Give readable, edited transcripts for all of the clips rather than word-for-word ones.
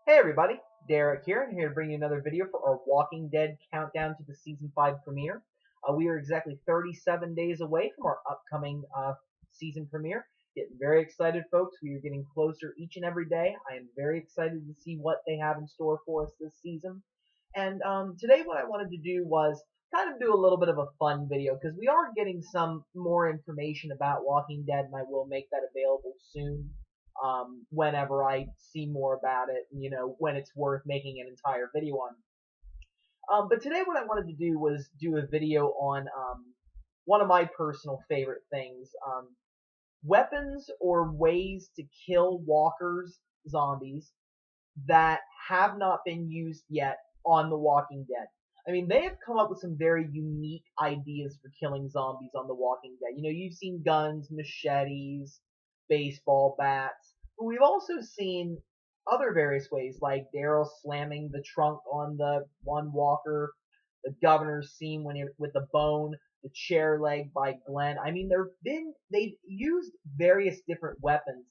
Hey everybody, Derek here, and here to bring you another video for our Walking Dead countdown to the Season 5 premiere. We are exactly 37 days away from our upcoming season premiere. Getting very excited, folks. We are getting closer each and every day. I am very excited to see what they have in store for us this season. And today what I wanted to do was kind of do a little bit of a fun video, because we are getting some more information about Walking Dead, and I will make that available soon. Whenever I see more about it, when it's worth making an entire video on. But today what I wanted to do was do a video on one of my personal favorite things, weapons or ways to kill walkers, zombies, that have not been used yet on The Walking Dead. I mean, they have come up with some very unique ideas for killing zombies on The Walking Dead. You've seen guns, machetes, baseball bats, but we've also seen other various ways, like Daryl slamming the trunk on the one walker, the governor's scene with the bone, the chair leg by Glenn. I mean, they've used various different weapons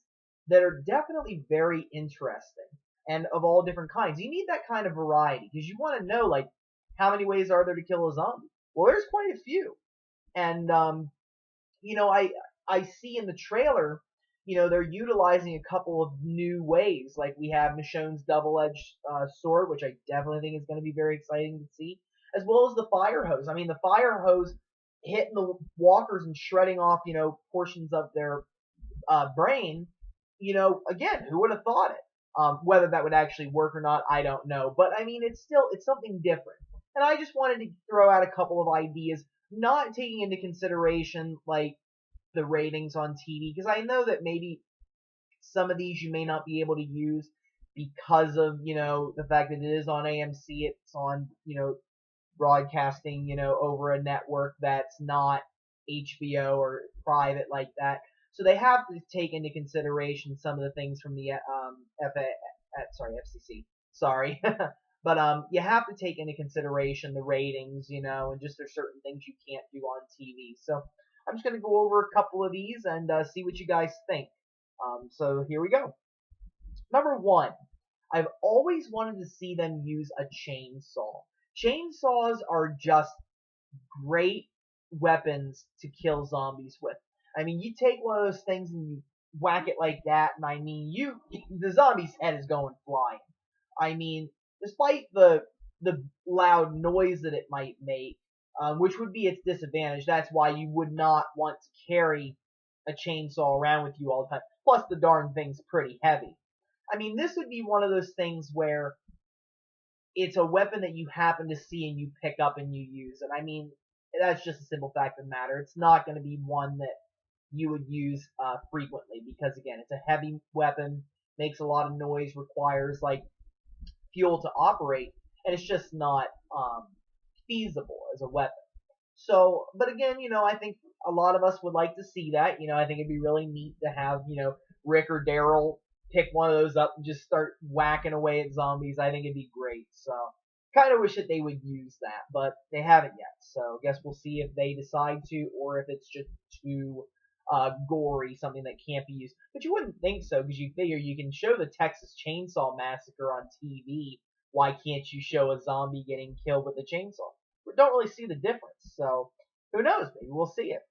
that are definitely very interesting and of all different kinds. You need that kind of variety because you want to know, like, how many ways are there to kill a zombie? Well, there's quite a few. And, I see in the trailer, they're utilizing a couple of new ways. Like we have Michonne's double-edged sword, which I definitely think is going to be very exciting to see, as well as the fire hose. I mean, the fire hose hitting the walkers and shredding off, portions of their brain. Again, who would have thought it? Whether that would actually work or not, I don't know. But I mean, it's something different. And I just wanted to throw out a couple of ideas, not taking into consideration like the ratings on TV, because I know that maybe some of these you may not be able to use because of, the fact that it is on AMC, it's on, broadcasting, over a network that's not HBO or private like that. So they have to take into consideration some of the things from the FCC. Sorry. But you have to take into consideration the ratings, and just there's certain things you can't do on TV. So I'm just going to go over a couple of these and see what you guys think. So here we go. Number one, I've always wanted to see them use a chainsaw. Chainsaws are just great weapons to kill zombies with. I mean, you take one of those things and you whack it like that, and I mean, the zombie's head is going flying. I mean, despite the loud noise that it might make, which would be its disadvantage. That's why you would not want to carry a chainsaw around with you all the time. Plus, the darn thing's pretty heavy. I mean, this would be one of those things where it's a weapon that you happen to see and you pick up and you use. And I mean, that's just a simple fact of the matter. It's not going to be one that you would use frequently because, again, it's a heavy weapon, makes a lot of noise, requires, like, fuel to operate, and it's just not feasible as a weapon. So, but again, I think a lot of us would like to see that. I think it'd be really neat to have, Rick or Daryl pick one of those up and just start whacking away at zombies. I think it'd be great. So, kind of wish that they would use that, but they haven't yet. So, guess we'll see if they decide to, or if it's just too gory, something that can't be used. But you wouldn't think so, because you figure you can show the Texas Chainsaw Massacre on TV. Why can't you show a zombie getting killed with a chainsaw? We don't really see the difference, so who knows? Maybe we'll see it.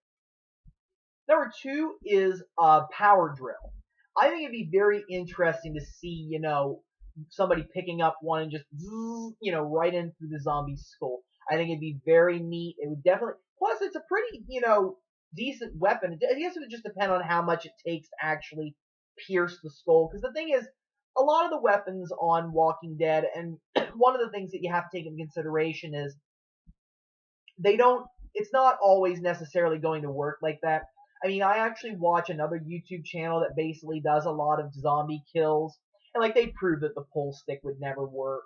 Number two is a power drill. I think it'd be very interesting to see, somebody picking up one and just, right in through the zombie's skull. I think it'd be very neat. It would definitely, plus it's a pretty, decent weapon. I guess it would just depend on how much it takes to actually pierce the skull, because the thing is, a lot of the weapons on Walking Dead, and one of the things that you have to take into consideration is it's not always necessarily going to work like that. I mean, I actually watch another YouTube channel that basically does a lot of zombie kills, and like they prove that the pull stick would never work.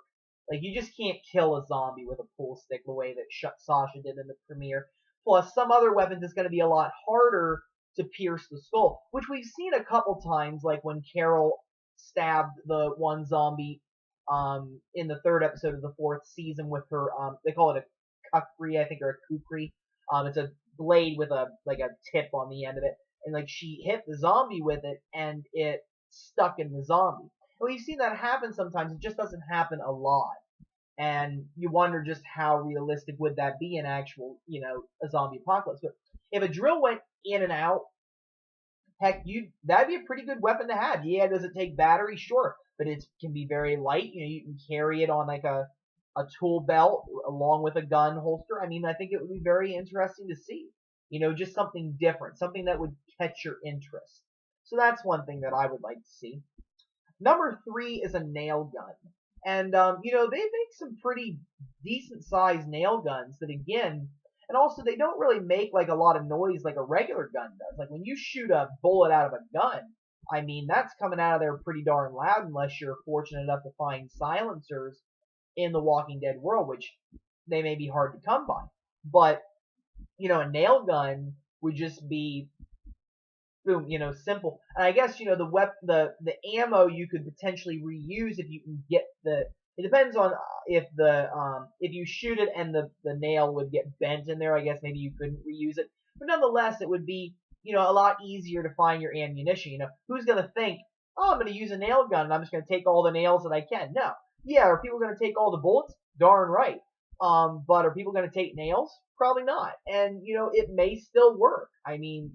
Like, you just can't kill a zombie with a pull stick the way that Sasha did in the premiere. Plus, some other weapons it's going to be a lot harder to pierce the skull, which we've seen a couple times, like when Carol stabbed the one zombie in the third episode of the fourth season with her, they call it a kukri, I think, or a kukri. It's a blade with a tip on the end of it, and like she hit the zombie with it, and it stuck in the zombie. And we've seen that happen sometimes. It just doesn't happen a lot. And you wonder just how realistic would that be in actual, a zombie apocalypse. But if a drill went in and out, heck, that'd be a pretty good weapon to have. Yeah, does it take battery? Sure, but it can be very light. You can carry it on like a tool belt along with a gun holster. I mean, I think it would be very interesting to see. Just something different, something that would catch your interest. So that's one thing that I would like to see. Number 3 is a nail gun. And, they make some pretty decent sized nail guns that, again, and also they don't really make like a lot of noise like a regular gun does. Like when you shoot a bullet out of a gun, I mean, that's coming out of there pretty darn loud unless you're fortunate enough to find silencers in the Walking Dead world, which they may be hard to come by. But, a nail gun would just be boom, simple. And I guess, the ammo you could potentially reuse if you can get it depends on if you shoot it and the nail would get bent in there, I guess maybe you couldn't reuse it. But nonetheless, it would be, a lot easier to find your ammunition. Who's going to think, oh, I'm going to use a nail gun and I'm just going to take all the nails that I can? No. Yeah, are people going to take all the bullets? Darn right. But are people going to take nails? Probably not. And, it may still work. I mean,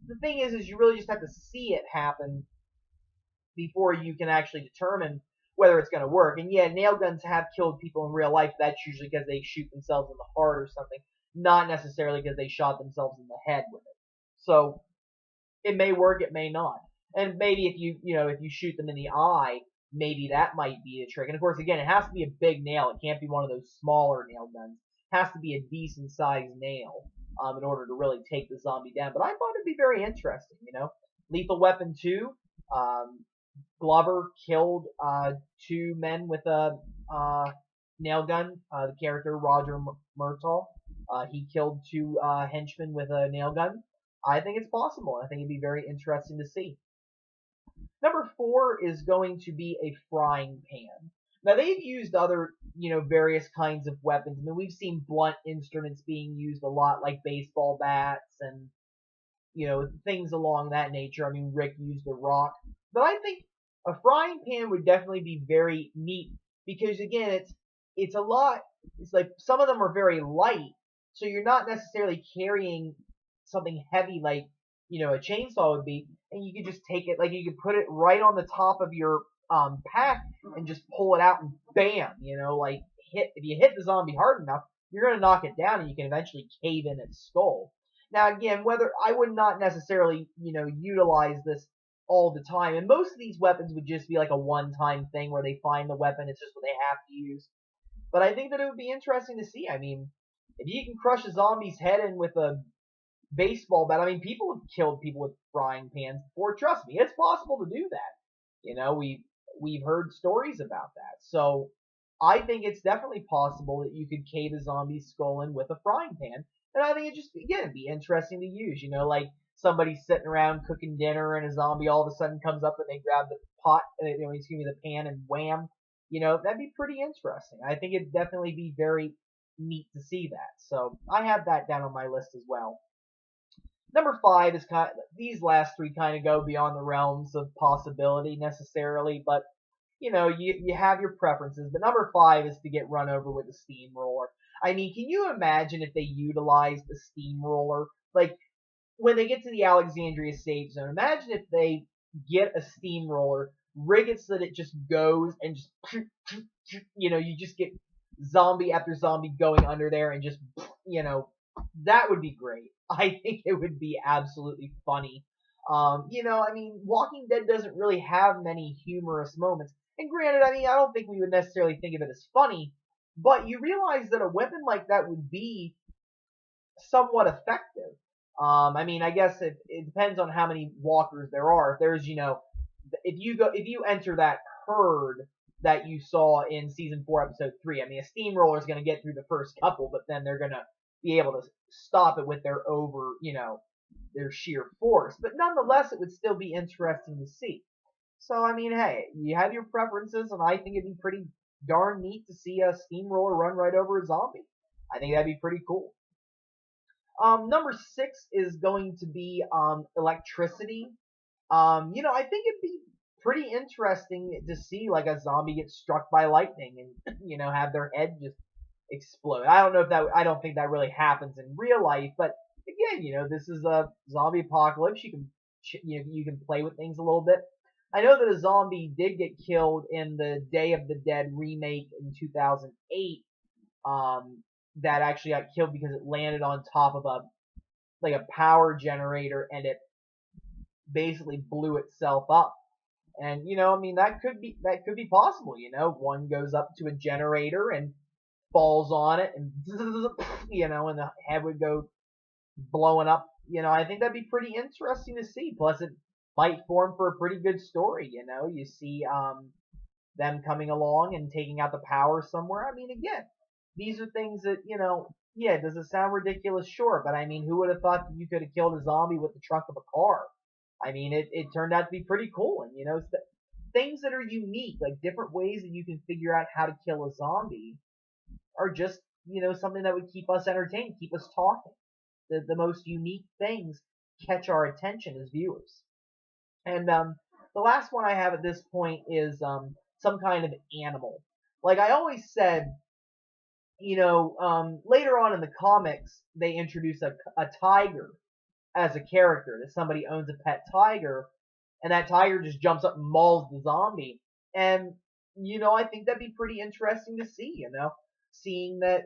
the thing is you really just have to see it happen before you can actually determine whether it's going to work. And yeah, nail guns have killed people in real life. That's usually because they shoot themselves in the heart or something, not necessarily because they shot themselves in the head with it. So it may work, it may not. And maybe if you shoot them in the eye, maybe that might be a trick. And of course, again, it has to be a big nail. It can't be one of those smaller nail guns. It has to be a decent sized nail in order to really take the zombie down. But I thought it'd be very interesting. Lethal Weapon 2. Glover killed 2 men with a nail gun. The character Roger Murtaugh, he killed 2 henchmen with a nail gun. I think it's possible. I think it'd be very interesting to see. Number 4 is going to be a frying pan. Now they've used other, various kinds of weapons. I mean, we've seen blunt instruments being used a lot, like baseball bats and, things along that nature. I mean, Rick used a rock. But I think a frying pan would definitely be very neat because, again, it's a lot. It's like some of them are very light, so you're not necessarily carrying something heavy like, a chainsaw would be, and you could just take it, like you could put it right on the top of your pack and just pull it out and bam, like if you hit the zombie hard enough, you're going to knock it down and you can eventually cave in its skull. Now again, whether I would not necessarily, utilize this all the time, and most of these weapons would just be like a one-time thing where they find the weapon, it's just what they have to use. But I think that it would be interesting to see. I mean, if you can crush a zombie's head in with a baseball bat, I mean, people have killed people with frying pans before. Trust me, it's possible to do that. We've heard stories about that. So I think it's definitely possible that you could cave a zombie's skull in with a frying pan. And I think it just, again, it'd be interesting to use. Like somebody's sitting around cooking dinner and a zombie all of a sudden comes up and they grab the pot, the pan and wham. That'd be pretty interesting. I think it'd definitely be very neat to see that. So I have that down on my list as well. Number 5 is these last 3 kind of go beyond the realms of possibility necessarily, but you have your preferences. But number 5 is to get run over with a steamroller. I mean, can you imagine if they utilized the steamroller? Like when they get to the Alexandria safe zone, imagine if they get a steamroller, rig it so that it just goes and just you just get zombie after zombie going under there and just that would be great. I think it would be absolutely funny. I mean, Walking Dead doesn't really have many humorous moments. And granted, I mean, I don't think we would necessarily think of it as funny, but you realize that a weapon like that would be somewhat effective. I mean, I guess it depends on how many walkers there are. If there's, if you enter that herd that you saw in season 4, episode 3, I mean, a steamroller is going to get through the first couple, but then they're going to be able to stop it with their their sheer force. But nonetheless, it would still be interesting to see. So, I mean, hey, you have your preferences, and I think it'd be pretty darn neat to see a steamroller run right over a zombie. I think that'd be pretty cool. Number 6 is going to be electricity. I think it'd be pretty interesting to see like a zombie get struck by lightning and have their head just explode. I don't think that really happens in real life, but again, this is a zombie apocalypse. You can play with things a little bit. I know that a zombie did get killed in the Day of the Dead remake in 2008. That actually got killed because it landed on top of a power generator and it basically blew itself up. And I mean that could be possible. One goes up to a generator and falls on it, and and the head would go blowing up. I think that'd be pretty interesting to see. Plus, it might form for a pretty good story. You see them coming along and taking out the power somewhere. I mean, again, these are things that yeah, does it sound ridiculous? Sure, but I mean, who would have thought that you could have killed a zombie with the trunk of a car? I mean, it turned out to be pretty cool, and things that are unique, like different ways that you can figure out how to kill a zombie, are just something that would keep us entertained, keep us talking. The most unique things catch our attention as viewers. And the last one I have at this point is some kind of animal. Like I always said, later on in the comics, they introduce a tiger as a character, that somebody owns a pet tiger, and that tiger just jumps up and mauls the zombie. And, I think that'd be pretty interesting to see, seeing that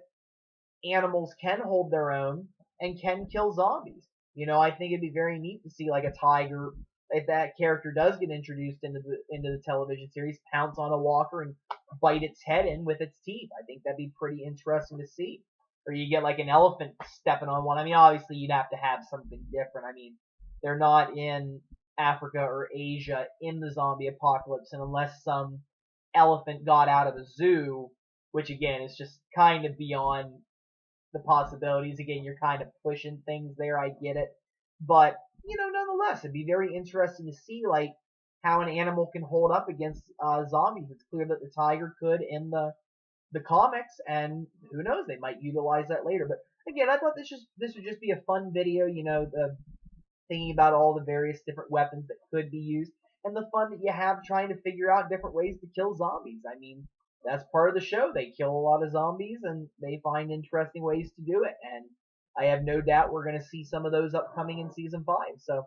animals can hold their own and can kill zombies. I think it'd be very neat to see like a tiger, if that character does get introduced into the television series, pounce on a walker and bite its head in with its teeth. I think that'd be pretty interesting to see. Or you get like an elephant stepping on one. I mean, obviously you'd have to have something different. I mean, they're not in Africa or Asia in the zombie apocalypse, and unless some elephant got out of the zoo, which again is just kind of beyond the possibilities. Again, you're kind of pushing things there. I get it, but nonetheless, it'd be very interesting to see like how an animal can hold up against zombies. It's clear that the tiger could in the comics, and who knows, they might utilize that later. But again, I thought this would just be a fun video. Thinking about all the various different weapons that could be used, and the fun that you have trying to figure out different ways to kill zombies. I mean, that's part of the show. They kill a lot of zombies, and they find interesting ways to do it. And I have no doubt we're going to see some of those upcoming in Season 5. So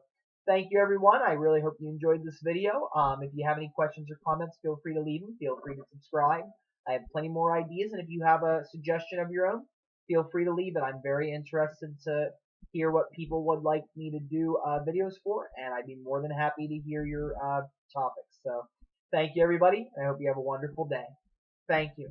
thank you, everyone. I really hope you enjoyed this video. If you have any questions or comments, feel free to leave them. Feel free to subscribe. I have plenty more ideas, and if you have a suggestion of your own, feel free to leave it. I'm very interested to hear what people would like me to do videos for, and I'd be more than happy to hear your topics. So thank you, everybody. I hope you have a wonderful day. Thank you.